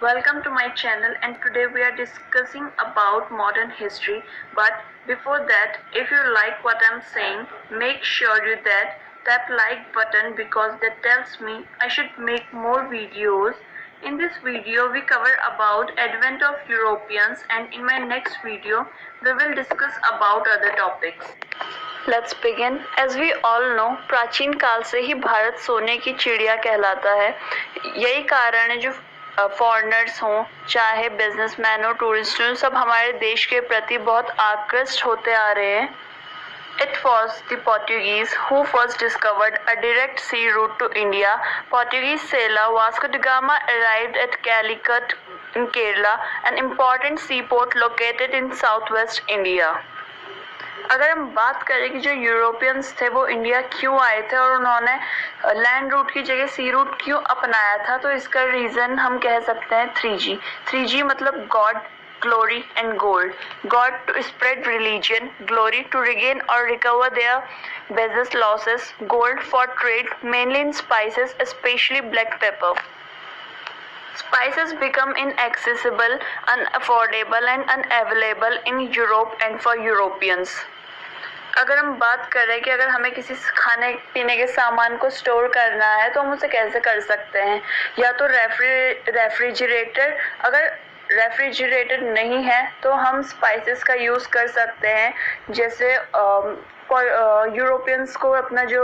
Welcome to my channel, and today we are discussing about modern history. But before that, if you like what I'm saying, make sure you tap like button because that tells me I should make more videos. In this video we cover about advent of Europeans, and in my next video we will discuss about other topics. Let's begin. As we all know, प्राचीन काल से ही भारत सोने की चिड़िया कहलाता है. यही कारण है जो फॉरेनर्स हों, चाहे बिजनेसमैन हो, टूरिस्ट हो, सब हमारे देश के प्रति बहुत आकृष्ट होते आ रहे हैं. It was the Portuguese who first discovered a direct sea route to India. Portuguese sailor Vasco da Gama arrived at Calicut in Kerala, an important seaport located in southwest India. अगर हम बात करें कि जो यूरोपियंस थे वो India क्यों आए थे और उन्होंने लैंड रूट की जगह सी रूट क्यों अपनाया था, तो इसका रीज़न हम कह सकते हैं 3G. 3G मतलब God, glory and gold. God to spread religion, glory to regain or recover their business losses, gold for trade, mainly in spices, especially black pepper. Spices become inaccessible, unaffordable and unavailable in Europe and for Europeans. अगर हम बात करें कि अगर हमें किसी खाने पीने के सामान को स्टोर करना है तो हम उसे कैसे कर सकते हैं, या तो रेफ्रिजरेटर. अगर रेफ्रिजरेटर नहीं है तो हम स्पाइसेस का यूज़ कर सकते हैं. जैसे यूरोपियंस को अपना जो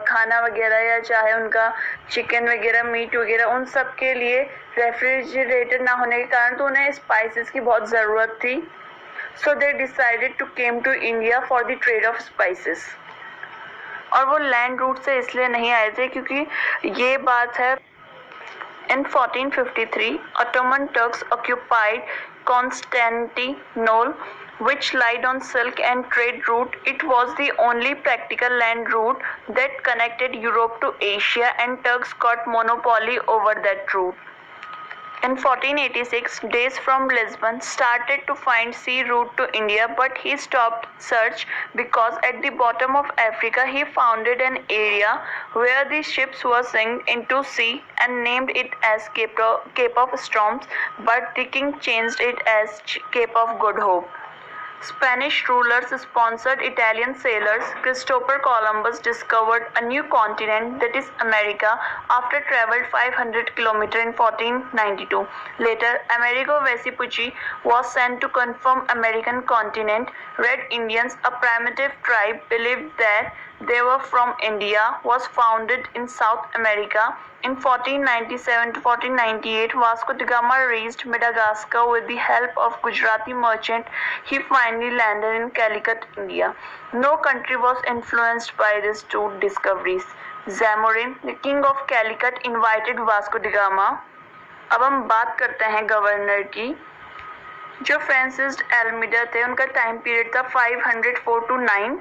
खाना वगैरह या चाहे उनका चिकन वगैरह, मीट वगैरह, उन सब के लिए रेफ्रिजरेटर ना होने के कारण तो उन्हें स्पाइसेस की बहुत ज़रूरत थी. So they decided to came to India for the trade of spices. और वो लैंड रूट से इसलिए नहीं आए थे क्योंकि ये बात है in 1453 Ottoman Turks occupied Constantinople, which lied on silk and trade route. It was the only practical land route that connected Europe to Asia, and Turks got monopoly over that route. In 1486, Dace from Lisbon started to find sea route to India, but he stopped search because at the bottom of Africa he founded an area where the ships were sunk into sea and named it as Cape of Storms, but the king changed it as Cape of Good Hope. Spanish rulers sponsored Italian sailors. Christopher Columbus discovered a new continent, that is America, after traveled 500 km in 1492. Later, Amerigo Vespucci was sent to confirm American continent. Red Indians, a primitive tribe, believed that they were from India, was founded in South America. In 1497 to 1498, Vasco da Gama reached Madagascar with the help of Gujarati merchant. He finally landed in Calicut, India. No country was influenced by these two discoveries. Zamorin, the king of Calicut, invited Vasco da Gama. अब हम बात करते हैं governor की. जो Francis एल्मिडा थे उनका time period था 504 to 9.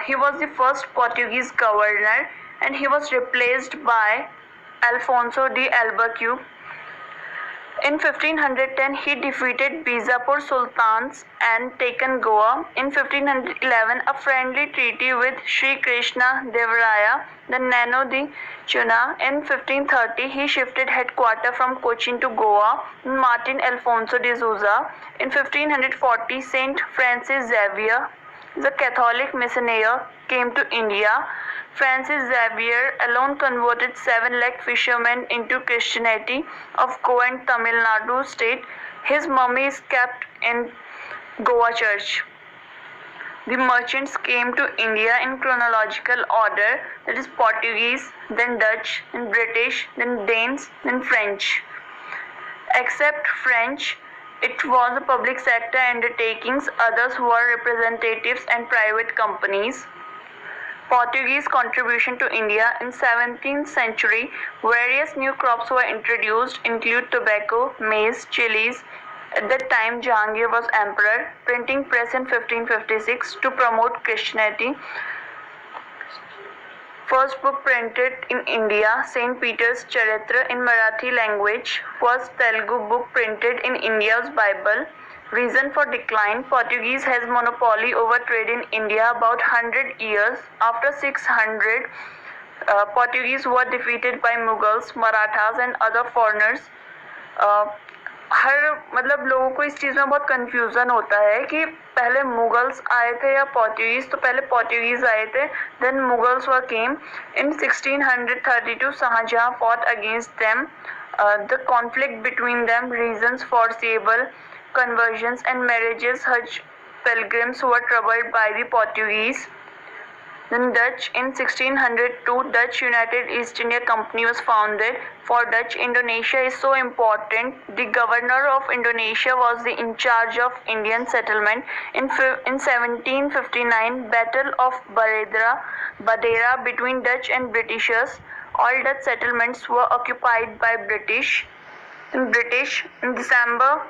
He was the first Portuguese governor and he was replaced by Alfonso de Albuquerque. In 1510, he defeated Bijapur Sultans and taken Goa. In 1511, a friendly treaty with Sri Krishna Devaraya, the Nano de Chuna. In 1530, he shifted headquarters from Cochin to Goa. Martin Alfonso de Souza. In 1540, Saint Francis Xavier, the Catholic missionary, came to India. Francis Xavier alone converted 7 lakh fishermen into Christianity of Goa and Tamil Nadu state. His mummy is kept in Goa church. The merchants came to India in chronological order, that is Portuguese, then Dutch, then British, then Danes, then French. Except French, it was a public sector undertakings, others were representatives and private companies. Portuguese contribution to India. In 17th century, various new crops were introduced, include tobacco, maize, chilies. At that time, Jahangir was emperor. Printing press in 1556 to promote Christianity. First book printed in India, St. Peter's Charitra in Marathi language. First Telugu book printed in India's Bible. Reason for decline: Portuguese has monopoly over trade in India about 100 years. After 600, Portuguese were defeated by Mughals, Marathas and other foreigners. हर मतलब लोगों को इस चीज़ में बहुत confusion होता है कि पहले मुगल्स आए थे या पोर्टुगीज. तो पहले पोर्टुगीज आए थे, then Mughals were came. In 1632 Shahjahan fought against them. The conflict between them, reasons for foreseeable conversions and marriages. Hajj pilgrims were troubled by the Portuguese. Then Dutch. In 1602, Dutch United East India Company was founded. For Dutch, Indonesia is so important. The governor of Indonesia was in charge of Indian settlement. In 1759, Battle of Badera between Dutch and Britishers. All Dutch settlements were occupied by British. In December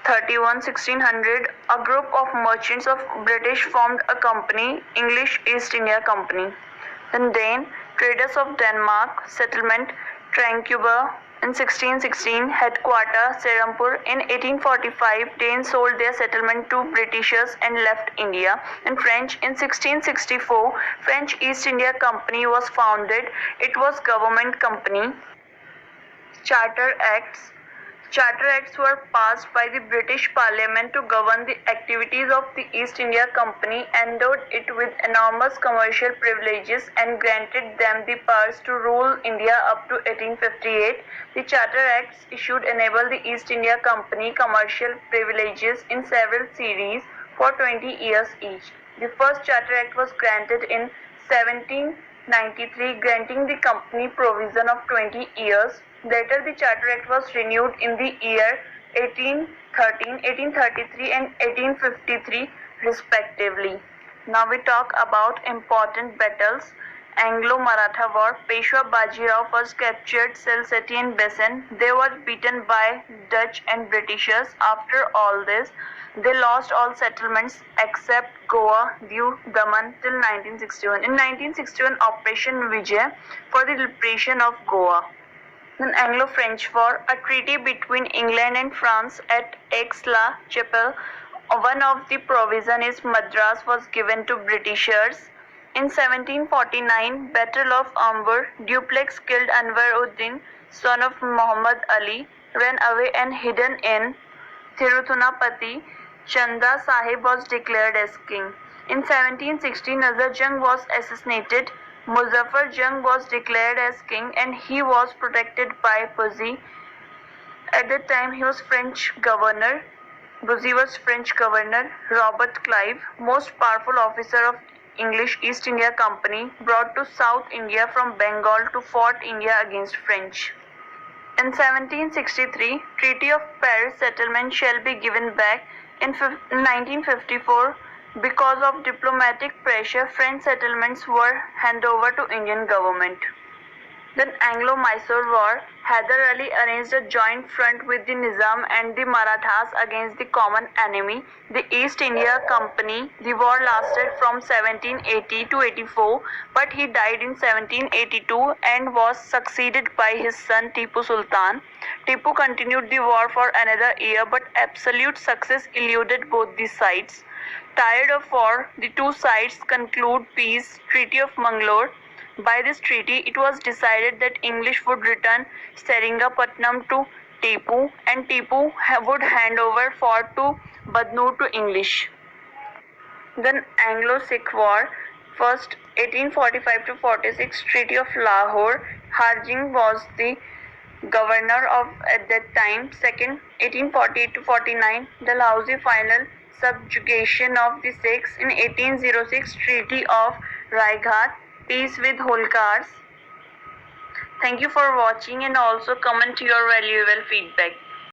31, 1600, a group of merchants of British formed a company, English East India Company. Then Dane, traders of Denmark, settlement Tranquebar. In 1616, headquarter Serampur. In 1845, Danes sold their settlement to Britishers and left India. In French, in 1664, French East India Company was founded. It was government company. Charter Acts. Charter Acts were passed by the British Parliament to govern the activities of the East India Company, endowed it with enormous commercial privileges, and granted them the powers to rule India up to 1858. The Charter Acts issued enabled the East India Company commercial privileges in several series for 20 years each. The first Charter Act was granted in 1793, granting the company provision of 20 years. Later, the Charter Act was renewed in the year 1813, 1833 and 1853 respectively. Now we talk about important battles. Anglo-Maratha War. Peshwa Bajirao first captured Salsette and Bessin. They were beaten by Dutch and Britishers. After all this, they lost all settlements except Goa, Diu, Daman till 1961. In 1961, Operation Vijay for the liberation of Goa. Then Anglo-French War, a treaty between England and France at Aix-la-Chapelle. One of the provisions is Madras was given to Britishers. In 1749, Battle of Ambur, Dupleix killed Anwar-ud-Din, son of Muhammad Ali, ran away and hidden in Tirunapati. Chanda Sahib was declared as king. In 1760, Nazar Jung was assassinated. Muzaffar Jung was declared as king and he was protected by Bussy. At that time, he was French governor. Bussy was French governor. Robert Clive, most powerful officer of English East India Company, brought to South India from Bengal to fought India against French. In 1763, Treaty of Paris settlement shall be given back. In 1954, because of diplomatic pressure, French settlements were handed over to Indian government. Then Anglo-Mysore War. Hyder Ali arranged a joint front with the Nizam and the Marathas against the common enemy, the East India Company. The war lasted from 1780 to 84, but he died in 1782 and was succeeded by his son Tipu Sultan. Tipu continued the war for another year, but absolute success eluded both the sides. Tired of war, the two sides conclude peace, Treaty of Mangalore. By this treaty, it was decided that English would return Seringapatnam to Tipu and Tipu would hand over fort to Badnoor to English. Then Anglo-Sikh War. First, 1845 to 46, Treaty of Lahore. Harjing was the governor of at that time. Second, 1848 to 49, Dalhousie final subjugation of the Sikhs. In 1806, Treaty of Raighat. Peace with Holkars. Thank you for watching and also comment your valuable feedback.